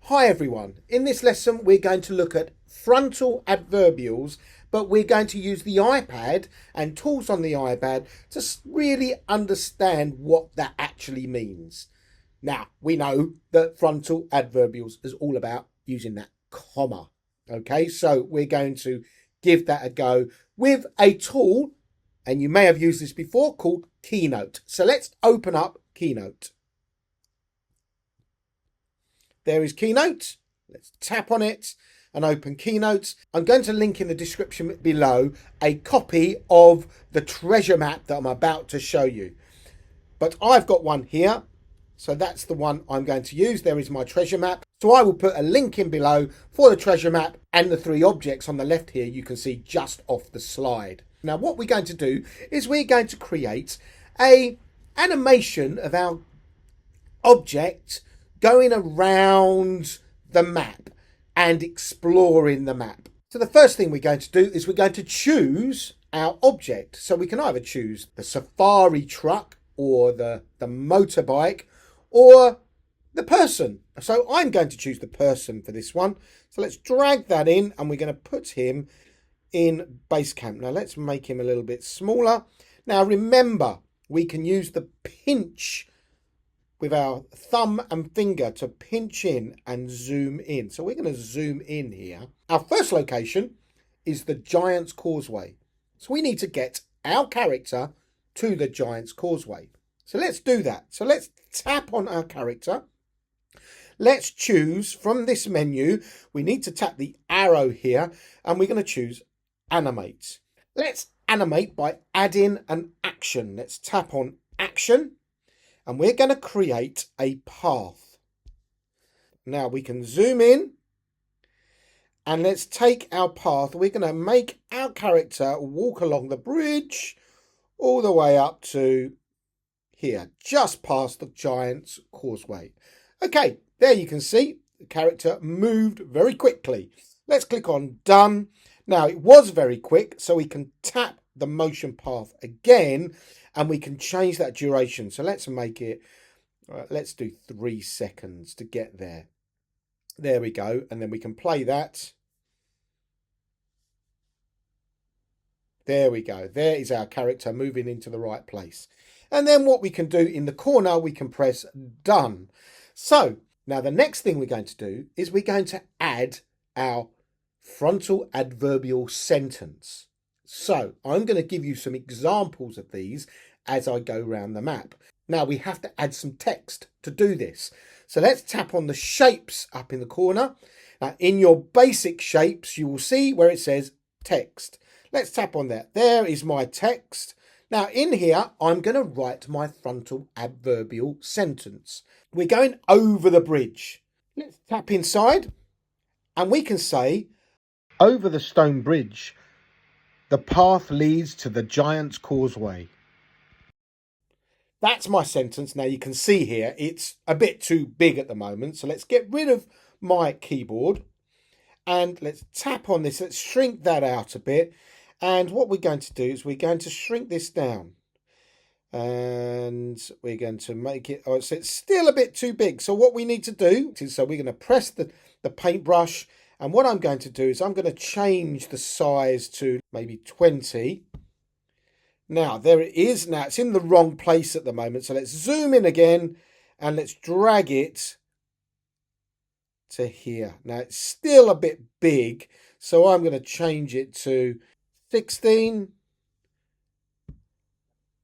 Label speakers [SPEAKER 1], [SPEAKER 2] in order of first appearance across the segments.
[SPEAKER 1] Hi everyone, in this lesson we're going to look at frontal adverbials, but we're going to use the iPad and tools on the iPad to really understand what that actually means. Now, we know that frontal adverbials is all about using that comma. Okay, so we're going to give that a go with a tool, and you may have used this before, called Keynote. So let's open up Keynote. There is Keynote. Let's tap on it and open Keynote. I'm going to link in the description below a copy of the treasure map that I'm about to show you. But I've got one here, so that's the one I'm going to use. There is my treasure map. So I will put a link in below for the treasure map and the three objects on the left here you can see just off the slide. Now what we're going to do is we're going to create an animation of our object going around the map and exploring the map. So the first thing we're going to do is we're going to choose our object. So we can either choose the safari truck or the motorbike or the person. So I'm going to choose the person for this one. So let's drag that in and we're going to put him in Basecamp. Now let's make him a little bit smaller. Now remember, we can use the pinch with our thumb and finger to pinch in and zoom in. So we're going to zoom in here. Our first location is the Giant's Causeway. So we need to get our character to the Giant's Causeway. So let's do that. So let's tap on our character. Let's choose from this menu. We need to tap the arrow here and we're going to choose Animate. Let's animate by adding an action. Let's tap on Action. And we're going to create a path. Now we can zoom in and let's take our path. We're going to make our character walk along the bridge all the way up to here, just past the Giant's Causeway. Okay, there you can see the character moved very quickly. Let's click on Done. Now it was very quick, so we can tap the motion path again and we can change that duration. So let's make it, let's do 3 seconds to get there. There we go. And then we can play that. There we go. There is our character moving into the right place. And then what we can do in the corner, we can press Done. So now the next thing we're going to do is we're going to add our frontal adverbial sentence. So I'm going to give you some examples of these as I go around the map. Now we have to add some text to do this. So let's tap on the shapes up in the corner. Now in your basic shapes, you will see where it says text. Let's tap on that. There is my text. Now in here, I'm going to write my frontal adverbial sentence. We're going over the bridge. Let's tap inside and we can say, over the stone bridge, the path leads to the Giant's Causeway. That's my sentence. Now you can see here, it's a bit too big at the moment. So let's get rid of my keyboard and let's tap on this. Let's shrink that out a bit. And what we're going to do is we're going to shrink this down. And we're going to make it, oh, so it's still a bit too big. So what we need to do is, so we're going to press the paintbrush. And what I'm going to do is I'm going to change the size to maybe 20. Now, there it is. Now, it's in the wrong place at the moment. So let's zoom in again and let's drag it to here. Now, it's still a bit big. So I'm going to change it to 16.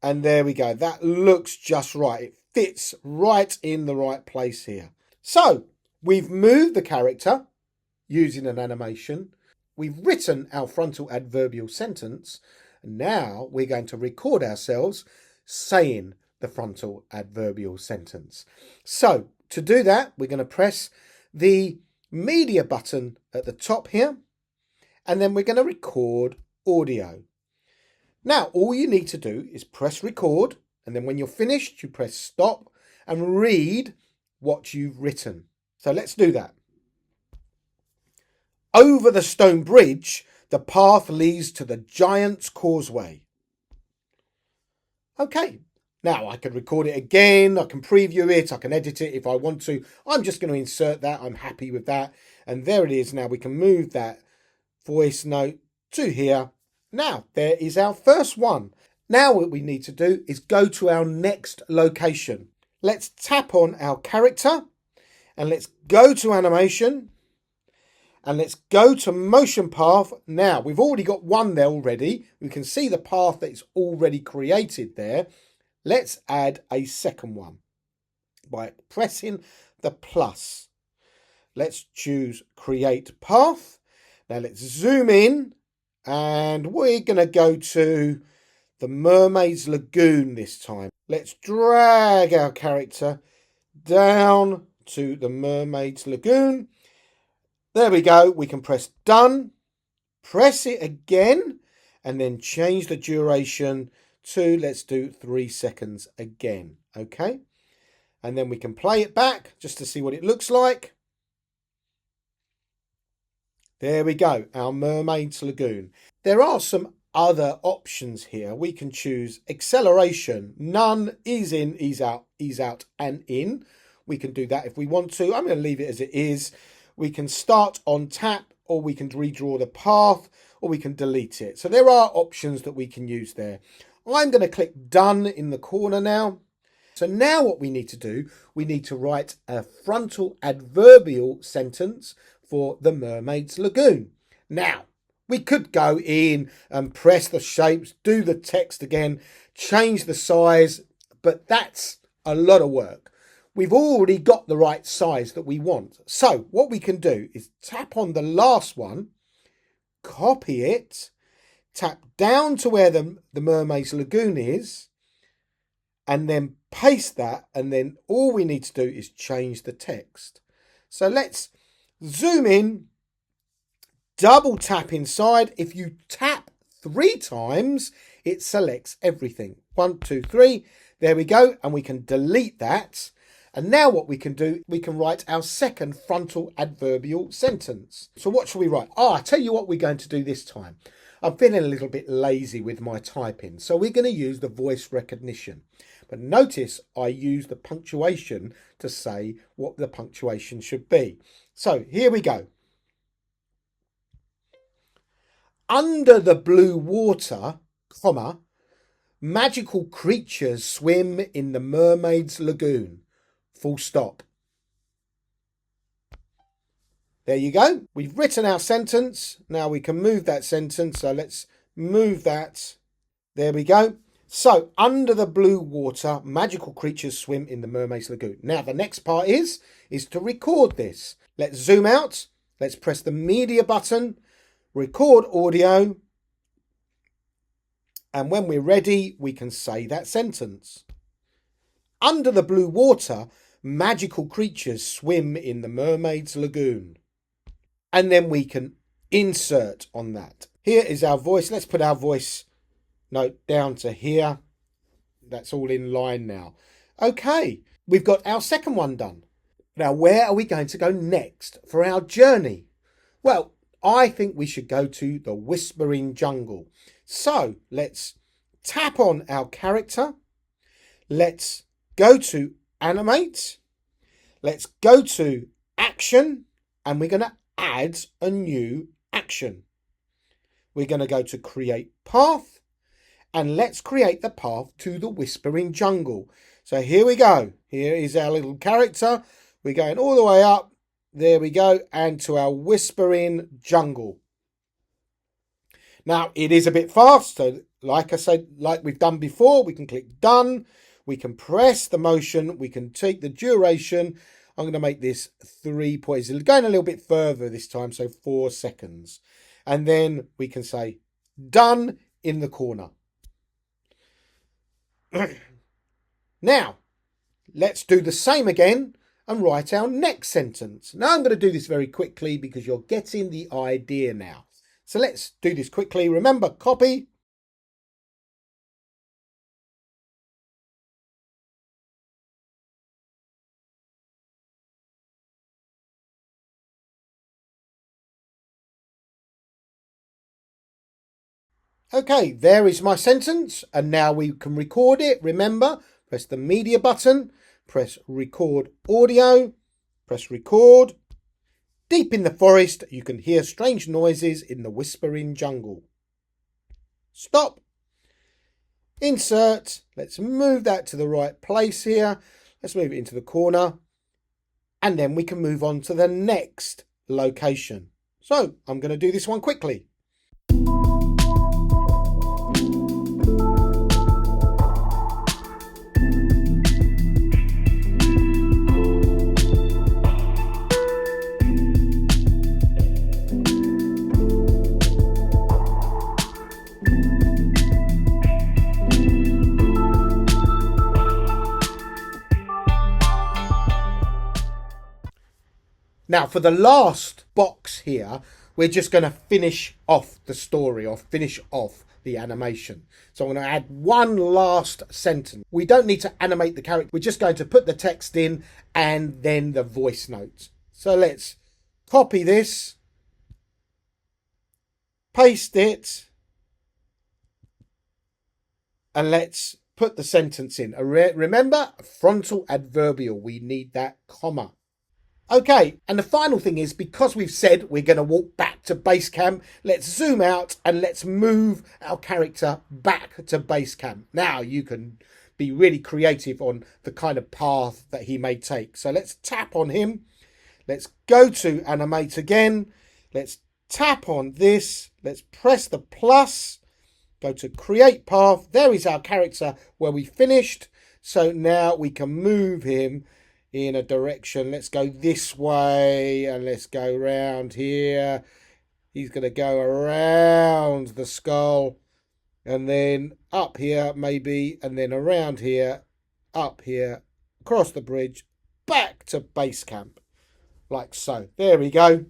[SPEAKER 1] And there we go. That looks just right. It fits right in the right place here. So we've moved the character using an animation. We've written our frontal adverbial sentence. And now we're going to record ourselves saying the frontal adverbial sentence. So to do that, we're going to press the media button at the top here. And then we're going to record audio. Now, all you need to do is press record. And then when you're finished, you press stop and read what you've written. So let's do that. Over the stone bridge, the path leads to the Giant's Causeway. Okay, Now I can record it again, I can preview it, I can edit it if I want to. I'm just going to insert that, I'm happy with that. And there it is. Now we can move that voice note to here. Now there is our first one. Now what we need to do is go to our next location. Let's tap on our character and let's go to animation and let's go to motion path. Now we've already got one there already. We can see the path that is already created there. Let's add a second one by pressing the plus. Let's choose create path. Now let's zoom in and we're going to go to the Mermaid's Lagoon this time. Let's drag our character down to the Mermaid's Lagoon. There we go. We can press done, press it again, and then change the duration to, let's do 3 seconds again. Okay. And then we can play it back just to see what it looks like. There we go, our Mermaid's Lagoon. There are some other options here. We can choose acceleration, none, ease in, ease out, and in. We can do that if we want to. I'm going to leave it as it is. We can start on tap, or we can redraw the path, or we can delete it. So there are options that we can use there. I'm going to click done in the corner now. So now what we need to do, we need to write a frontal adverbial sentence for the Mermaid's Lagoon. Now, we could go in and press the shapes, do the text again, change the size, but that's a lot of work. We've already got the right size that we want. So what we can do is tap on the last one, copy it, tap down to where the Mermaid's Lagoon is, and then paste that, and then all we need to do is change the text. So let's zoom in, double tap inside. If you tap 3 times, it selects everything. 1, 2, 3. There we go. And we can delete that. And now what we can do, we can write our second frontal adverbial sentence. So what shall we write? I tell you what we're going to do this time. I'm feeling a little bit lazy with my typing. So we're going to use the voice recognition. But notice I use the punctuation to say what the punctuation should be. So here we go. Under the blue water, comma, magical creatures swim in the Mermaid's Lagoon. Full stop. There you go. We've written our sentence. Now we can move that sentence. So let's move that. There we go. So, under the blue water, magical creatures swim in the Mermaid's Lagoon. Now, the next part is to record this. Let's zoom out. Let's press the media button, record audio. And when we're ready, we can say that sentence. Under the blue water, magical creatures swim in the Mermaid's Lagoon. And then we can insert on that. Here is our voice. Let's put our voice note down to here. That's all in line now. Okay, we've got our second one done. Now, where are we going to go next for our journey? Well, I think we should go to the Whispering Jungle. So let's tap on our character. Let's go to Animate. Let's go to Action, and we're going to add a new action. We're going to go to Create Path, and let's create the path to the Whispering Jungle. So here we go. Here is our little character. We're going all the way up. There we go. And to our Whispering Jungle. Now, it is a bit fast. So like I said, like we've done before, we can click done. We can press the motion. We can take the duration. I'm going to make this 3 points. Going a little bit further this time. So 4 seconds. And then we can say done in the corner. Now, let's do the same again and write our next sentence. Now, I'm going to do this very quickly because you're getting the idea now. So let's do this quickly. Remember, copy. Okay, there is my sentence, and now we can record it. Remember, press the media button, press record audio, press record. Deep in the forest, you can hear strange noises in the whispering jungle. Stop. Insert. Let's move that to the right place here. Let's move it into the corner. And then we can move on to the next location. So I'm going to do this one quickly. Now, for the last box here, we're just going to finish off the story or finish off the animation. So I'm going to add one last sentence. We don't need to animate the character. We're just going to put the text in and then the voice note. So let's copy this, paste it, and let's put the sentence in. Remember, frontal adverbial. We need that comma. Okay, and the final thing is, because we've said we're going to walk back to base camp, let's zoom out and let's move our character back to base camp. Now you can be really creative on the kind of path that he may take. So let's tap on him. Let's go to Animate again. Let's tap on this. Let's press the plus. Go to Create Path. There is our character where we finished. So now we can move him in a direction. Let's go this way and let's go around here. He's going to go around the skull and then up here maybe, and then around here, up here, across the bridge, back to base camp, like so. There we go.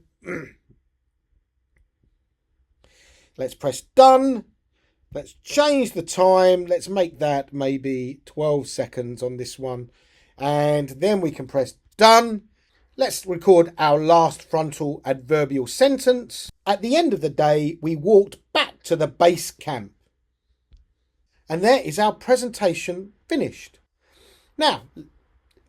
[SPEAKER 1] Let's press done. Let's change the time. Let's make that maybe 12 seconds on this one. And then we can press done. Let's record our last frontal adverbial sentence. At the end of the day, we walked back to the base camp. And there is our presentation finished. Now,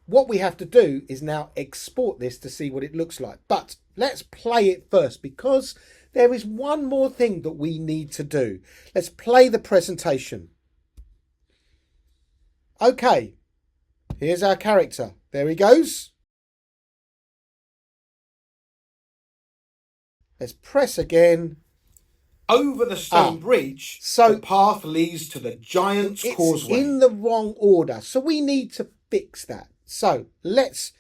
[SPEAKER 1] what we have to do is now export this to see what it looks like. But let's play it first, because there is one more thing that we need to do. Let's play the presentation. Okay. Here's our character. There he goes. Let's press again.
[SPEAKER 2] Over the stone bridge,
[SPEAKER 1] so
[SPEAKER 2] the path leads to the Giant's Causeway.
[SPEAKER 1] It's in the wrong order, so we need to fix that. So let's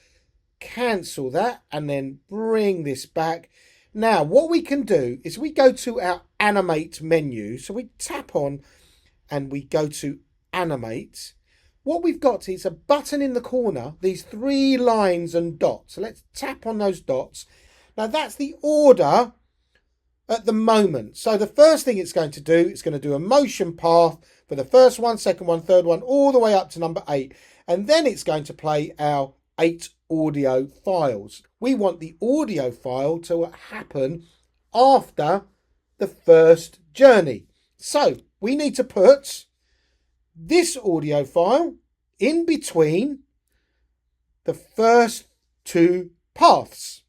[SPEAKER 1] cancel that and then bring this back. Now, what we can do is we go to our Animate menu. So we tap on and we go to Animate. What we've got is a button in the corner, these 3 lines and dots. So let's tap on those dots. Now that's the order at the moment. So the first thing it's going to do, it's going to do a motion path for the first one, second one, third one, all the way up to number 8. And then it's going to play our 8 audio files. We want the audio file to happen after the first journey. So we need to put this audio file in between the first 2 paths.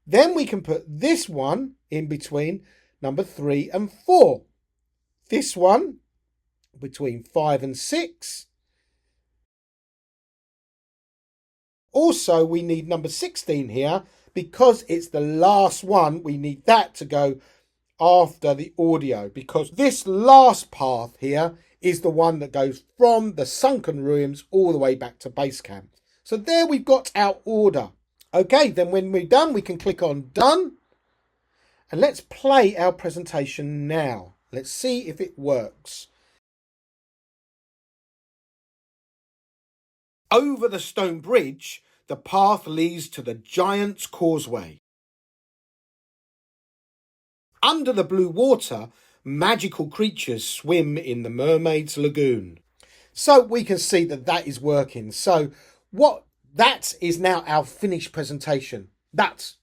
[SPEAKER 1] Then we can put this one in between number 3 and 4. This one between 5 and 6. Also, we need number 16 here because it's the last one. We need that to go after the audio, because this last path here is the one that goes from the sunken ruins all the way back to base camp. So there we've got our order. Okay, then when we're done, we can click on done. And let's play our presentation now. Let's see if it works.
[SPEAKER 2] Over the stone bridge, the path leads to the Giant's Causeway. Under the blue water, magical creatures swim in the mermaid's lagoon.
[SPEAKER 1] So we can see that that is working. So that is now our finished presentation. That's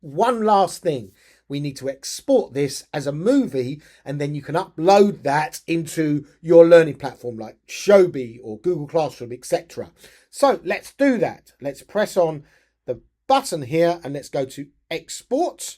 [SPEAKER 1] one last thing. we need to export this as a movie, and then you can upload that into your learning platform like Shobi or Google Classroom, etc. So let's do that. Let's press on the button here and let's go to export.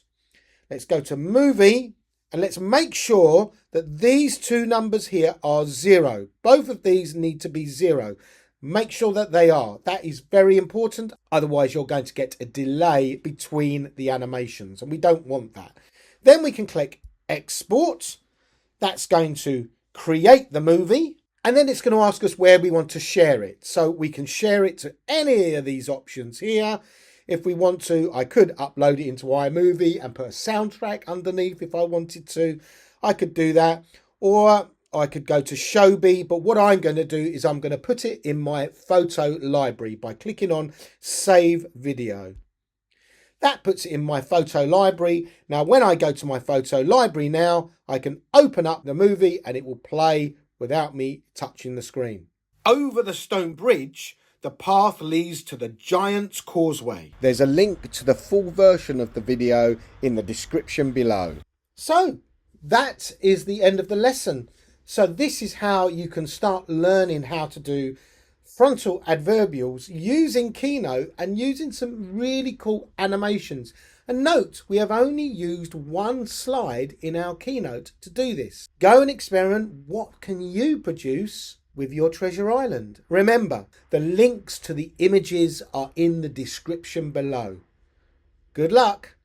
[SPEAKER 1] Let's go to movie and let's make sure that these two numbers here are 0. Both of these need to be 0. Make sure that they are. That is very important. Otherwise, you're going to get a delay between the animations, and we don't want that. Then we can click export. That's going to create the movie, and then it's going to ask us where we want to share it. So we can share it to any of these options here. If we want to, I could upload it into iMovie and put a soundtrack underneath if I wanted to. I could do that. Or I could go to Shobi, but what I'm going to do is I'm going to put it in my photo library by clicking on Save Video. That puts it in my photo library. Now, when I go to my photo library now, I can open up the movie and it will play without me touching the screen. Over the stone bridge, the path leads to the Giant's Causeway. There's a link to the full version of the video in the description below. So, that is the end of the lesson. So this is how you can start learning how to do frontal adverbials using Keynote and using some really cool animations. And note, we have only used one slide in our Keynote to do this. Go and experiment. What can you produce with your Treasure Island? Remember, the links to the images are in the description below. Good luck.